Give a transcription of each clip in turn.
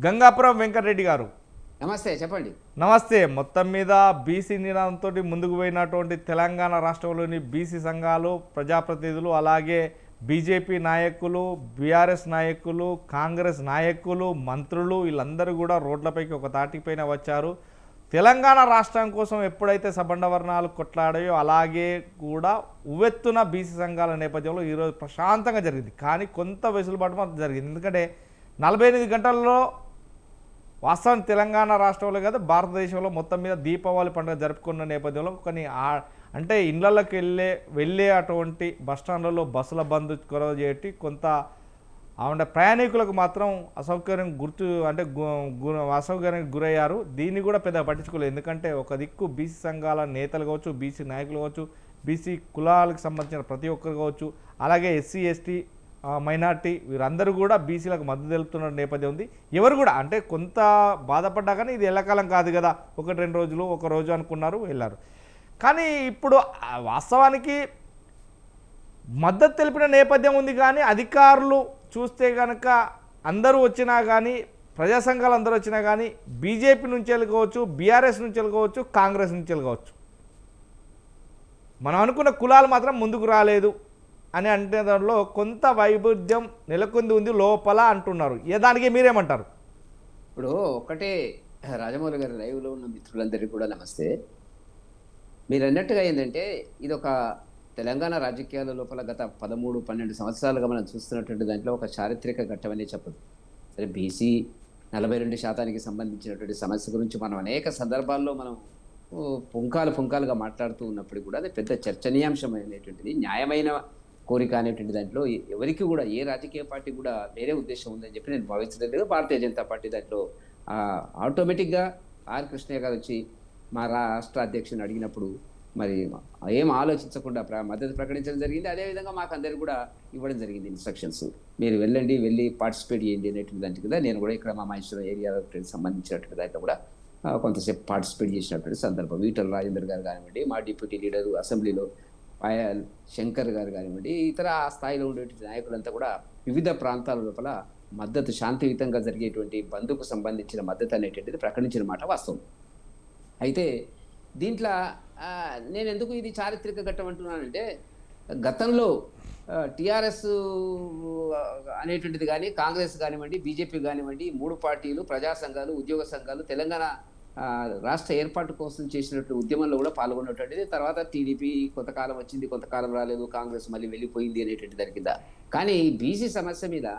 గంగాపురం వెంకటరెడ్డి గారు నమస్తే చెప్పండి. నమస్తే. మొత్తం మీద బీసీ నినాదంతో ముందుకు పోయినటువంటి తెలంగాణ రాష్ట్రంలోని బీసీ సంఘాలు, ప్రజాప్రతినిధులు, అలాగే బీజేపీ నాయకులు, బీఆర్ఎస్ నాయకులు, కాంగ్రెస్ నాయకులు, మంత్రులు వీళ్ళందరూ కూడా రోడ్లపైకి ఒక తాటిపైన వచ్చారు. తెలంగాణ రాష్ట్రం కోసం ఎప్పుడైతే సబండ వర్ణాలు కొట్లాడాయో అలాగే కూడా ఉవ్వెత్తున బీసీ సంఘాల నేపథ్యంలో ఈరోజు ప్రశాంతంగా జరిగింది. కానీ కొంత వెసులుబాటు మాత్రం జరిగింది. ఎందుకంటే 48 గంటల్లో వాస్తవానికి తెలంగాణ రాష్ట్రంలో కాదు భారతదేశంలో మొత్తం మీద దీపావళి పండుగ జరుపుకున్న నేపథ్యంలో కొన్ని అంటే ఇళ్లలోకి వెళ్ళే అటువంటి బస్టాండ్లలో బస్సుల బంద్ కొరవ చేయటి కొంత అంటే ప్రయాణికులకు మాత్రం అసౌకర్యానికి గురయ్యారు. దీన్ని కూడా పెద్ద పట్టించుకోలేదు. ఎందుకంటే ఒక దిక్కు బీసీ సంఘాల నేతలు కావచ్చు, బీసీ నాయకులు కావచ్చు, బీసీ కులాలకు సంబంధించిన ప్రతి ఒక్కరు కావచ్చు, అలాగే ఎస్సీ ఎస్టీ మైనార్టీ వీరందరూ కూడా బీసీలకు మద్దతు తెలుపుతున్న నేపథ్యం ఉంది. ఎవరు కూడా అంటే కొంత బాధపడ్డా కానీ ఇది ఎల్లకాలం కాదు కదా, 1-2 రోజులు ఒక రోజు అనుకున్నారు, వెళ్ళారు. కానీ ఇప్పుడు వాస్తవానికి మద్దతు తెలిపిన నేపథ్యం ఉంది. కానీ అధికారులు చూస్తే కనుక అందరూ వచ్చినా కానీ, ప్రజా సంఘాలు అందరూ వచ్చినా కానీ బీజేపీ నుంచి వెళ్ళుకోవచ్చు, బీఆర్ఎస్ నుంచి వెళ్ళుకోవచ్చు, కాంగ్రెస్ నుంచి వెళ్ళుకోవచ్చు, మనం అనుకున్న కులాలు మాత్రం ముందుకు రాలేదు అని అంటే దానిలో కొంత వైవిధ్యం నెలకొంది ఉంది లోపల అంటున్నారు. దానికి మీరేమంటారు? ఇప్పుడు ఒకటే రాజమౌళి గారి లైవ్లో ఉన్న మిత్రులందరికీ కూడా నమస్తే. మీరు అన్నట్టుగా ఏంటంటే ఇది ఒక తెలంగాణ రాజకీయాల లోపల గత 13-12 సంవత్సరాలుగా మనం చూస్తున్నటువంటి దాంట్లో ఒక చారిత్రక ఘట్టమనే చెప్పదు. సరే, బీసీ 42% సంబంధించినటువంటి సమస్య గురించి మనం అనేక సందర్భాల్లో మనం పుంకాలుగా మాట్లాడుతూ ఉన్నప్పుడు కూడా అది పెద్ద చర్చనీయాంశమైనటువంటిది, న్యాయమైన కోరిక అనేటువంటి దాంట్లో ఎవరికి కూడా ఏ రాజకీయ పార్టీ కూడా వేరే ఉద్దేశం ఉందని చెప్పి నేను భావించలేదు. భారతీయ జనతా పార్టీ దాంట్లో ఆటోమేటిక్గా ఆర్ కృష్ణయ్య గారు వచ్చి మా రాష్ట్ర అధ్యక్షుని అడిగినప్పుడు మరి ఏం ఆలోచించకుండా మద్దతు ప్రకటించడం జరిగింది. అదేవిధంగా మాకు అందరికి కూడా ఇవ్వడం జరిగింది ఇన్స్ట్రక్షన్స్, మీరు వెళ్ళి పార్టిసిపేట్ చేయండి అనేటువంటి దానికి కదా. నేను కూడా ఇక్కడ మా మహేశ్వరం ఏరియాకి సంబంధించినటువంటి దాంట్లో కూడా కొంతసేపు పార్టిసిపేట్ చేసినటువంటి సందర్భం. ఈటల రాజేందర్ గారు కానివ్వండి, మా డిప్యూటీ లీడరు అసెంబ్లీలో పాయల్ శంకర్ గారు కానివ్వండి, ఇతర ఆ స్థాయిలో ఉండేటువంటి నాయకులంతా కూడా వివిధ ప్రాంతాల లోపల మద్దతు శాంతియుతంగా జరిగేటువంటి బంద్కు సంబంధించిన మద్దతు అనేటువంటిది ప్రకటించిన మాట వాస్తవం. అయితే దీంట్లో నేను ఎందుకు ఇది చారిత్రక ఘట్టం అంటున్నానంటే, గతంలో టీఆర్ఎస్ అనేటువంటిది కానీ, కాంగ్రెస్ కానివ్వండి, బీజేపీ కానివ్వండి, 3 పార్టీలు, ప్రజా సంఘాలు, ఉద్యోగ సంఘాలు తెలంగాణ రాష్ట్ర ఏర్పాటు కోసం చేసినట్టు ఉద్యమంలో కూడా పాల్గొన్నటువంటిది. తర్వాత టీడీపీ కొంతకాలం వచ్చింది, కొంతకాలం రాలేదు, కాంగ్రెస్ మళ్ళీ వెళ్ళిపోయింది అనేటువంటి దాని కింద. కానీ ఈ బీసీ సమస్య మీద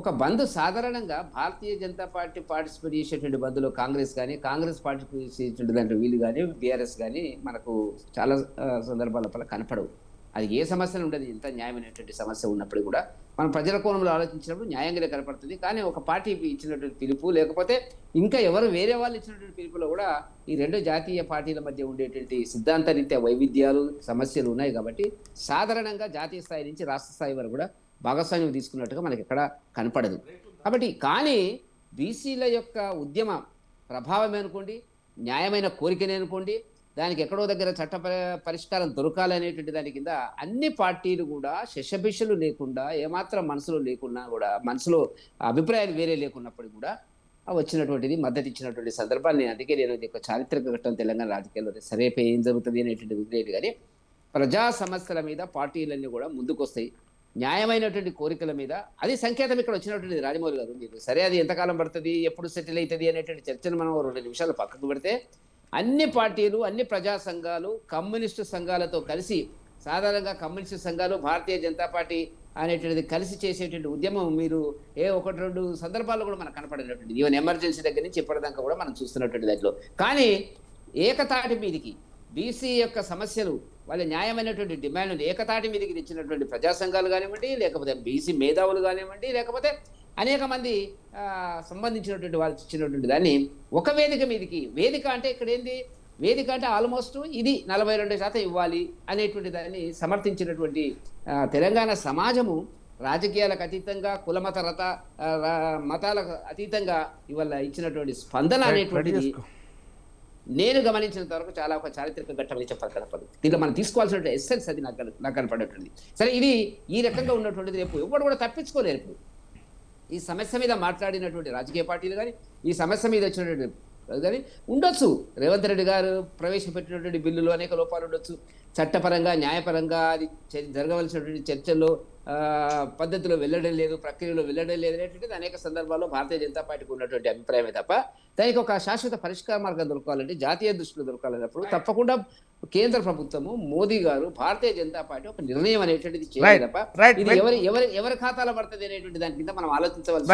ఒక బంద్ సాధారణంగా భారతీయ జనతా పార్టీ పార్టిసిపేట్ చేసేటువంటి బంద్లో కాంగ్రెస్ పార్టిసిపేట్ చేసేటువంటి దాంట్లో వీళ్ళు కానీ, బీఆర్ఎస్ కానీ మనకు చాలా సందర్భాల కనపడవు. అది ఏ సమస్యలు ఉండదు, ఎంత న్యాయమైనటువంటి సమస్య ఉన్నప్పుడు కూడా మనం ప్రజల కోణంలో ఆలోచించినప్పుడు న్యాయంగానే కనపడుతుంది. కానీ ఒక పార్టీ ఇచ్చినటువంటి పిలుపు, లేకపోతే ఇంకా ఎవరు వేరే వాళ్ళు ఇచ్చినటువంటి పిలుపులో కూడా ఈ 2 జాతీయ పార్టీల మధ్య ఉండేటువంటి సిద్ధాంత రీత్యా వైవిధ్యాలు, సమస్యలు ఉన్నాయి. కాబట్టి సాధారణంగా జాతీయ స్థాయి నుంచి రాష్ట్ర స్థాయి వరకు కూడా భాగస్వామ్యం తీసుకున్నట్టుగా మనకి ఎక్కడ కనపడదు. కాబట్టి కానీ బీసీల యొక్క ఉద్యమ ప్రభావమే అనుకోండి, న్యాయమైన కోరికనే అనుకోండి, దానికి ఎక్కడో దగ్గర చట్ట పరిష్కారం దొరకాలనేటువంటి దాని కింద అన్ని పార్టీలు కూడా శషభిషలు లేకుండా, ఏమాత్రం మనసులో లేకున్నా కూడా, మనసులో అభిప్రాయాలు వేరే లేకున్నప్పుడు కూడా వచ్చినటువంటిది మద్దతు ఇచ్చినటువంటి సందర్భాలు. అందుకే నేను ఒక చారిత్రక ఘట్టం తెలంగాణ రాజకీయాల్లో. సరే, ఏం జరుగుతుంది అనేటువంటిది వదిలేదు, కానీ ప్రజా సమస్యల మీద పార్టీలన్నీ కూడా ముందుకొస్తాయి, న్యాయమైనటువంటి కోరికల మీద. అది సంకేతం ఇక్కడ వచ్చినటువంటిది. రాజమౌళి గారు, మీరు సరే అది ఎంతకాలం పడుతుంది, ఎప్పుడు సెటిల్ అవుతుంది అనేటువంటి చర్చను మనం 2 నిమిషాలు పక్కకు పెడితే, అన్ని పార్టీలు, అన్ని ప్రజా సంఘాలు, కమ్యూనిస్టు సంఘాలతో కలిసి, సాధారణంగా కమ్యూనిస్టు సంఘాలు, భారతీయ జనతా పార్టీ అనేటువంటిది కలిసి చేసేటువంటి ఉద్యమం మీరు 1-2 సందర్భాల్లో కూడా మనకు కనపడినటువంటిది. ఈవెన్ ఎమర్జెన్సీ దగ్గర నుంచి ఇప్పటిదాకా కూడా మనం చూస్తున్నటువంటి దాంట్లో. కానీ ఏకతాటి మీదికి బీసీ యొక్క సమస్యలు, వాళ్ళ న్యాయమైనటువంటి డిమాండ్లు ఏకతాటి మీదకి తెచ్చినటువంటి ప్రజా సంఘాలు కానివ్వండి, లేకపోతే బీసీ మేధావులు కానివ్వండి, లేకపోతే అనేక మంది సంబంధించినటువంటి వాళ్ళు ఇచ్చినటువంటి దాన్ని ఒక వేదిక మీదకి, వేదిక అంటే ఇక్కడ ఏంది, వేదిక అంటే ఆల్మోస్ట్ ఇది 42% ఇవ్వాలి అనేటువంటి దాన్ని సమర్థించినటువంటి తెలంగాణ సమాజము రాజకీయాలకు అతీతంగా, కులమత మతాలకు అతీతంగా ఇవాళ ఇచ్చినటువంటి స్పందన అనేటువంటిది నేను గమనించినంత వరకు చాలా ఒక చారిత్రక ఘట్టమని చెప్పాలి కనపడదు. దీంట్లో మనం తీసుకోవాల్సిన ఎస్సెన్స్ అది నాకు కనపడేటువంటిది. సరే, ఇది ఈ రకంగా ఉన్నటువంటిది రేపు ఎవరు కూడా తప్పించుకోలేరు. ఈ సమస్య మీద మాట్లాడినటువంటి రాజకీయ పార్టీలు కానీ ఈ సమస్య మీద వచ్చినటువంటి కానీ ఉండొచ్చు. రేవంత్ రెడ్డి గారు ప్రవేశపెట్టినటువంటి బిల్లులో అనేక లోపాలు ఉండొచ్చు. చట్టపరంగా న్యాయపరంగా అది జరగవలసినటువంటి చర్చల్లో పద్ధతిలో వెళ్ళడం లేదు, ప్రక్రియలో వెళ్ళడం లేదు అనేటువంటిది అనేక సందర్భాల్లో భారతీయ జనతా పార్టీకి ఉన్నటువంటి అభిప్రాయమే తప్ప దానికి ఒక శాశ్వత పరిష్కార మార్గం దొరకాలంటే జాతీయ దృష్టిలో దొరకాలన్నప్పుడు తప్పకుండా కేంద్ర ప్రభుత్వము మోదీ గారు భారతీయ జనతా పార్టీ ఒక నిర్ణయం అనేటువంటిది చేయాలి తప్ప ఇది ఎవరి ఖాతాలో పడుతుంది అనేటువంటి దాని కింద మనం ఆలోచించవలసి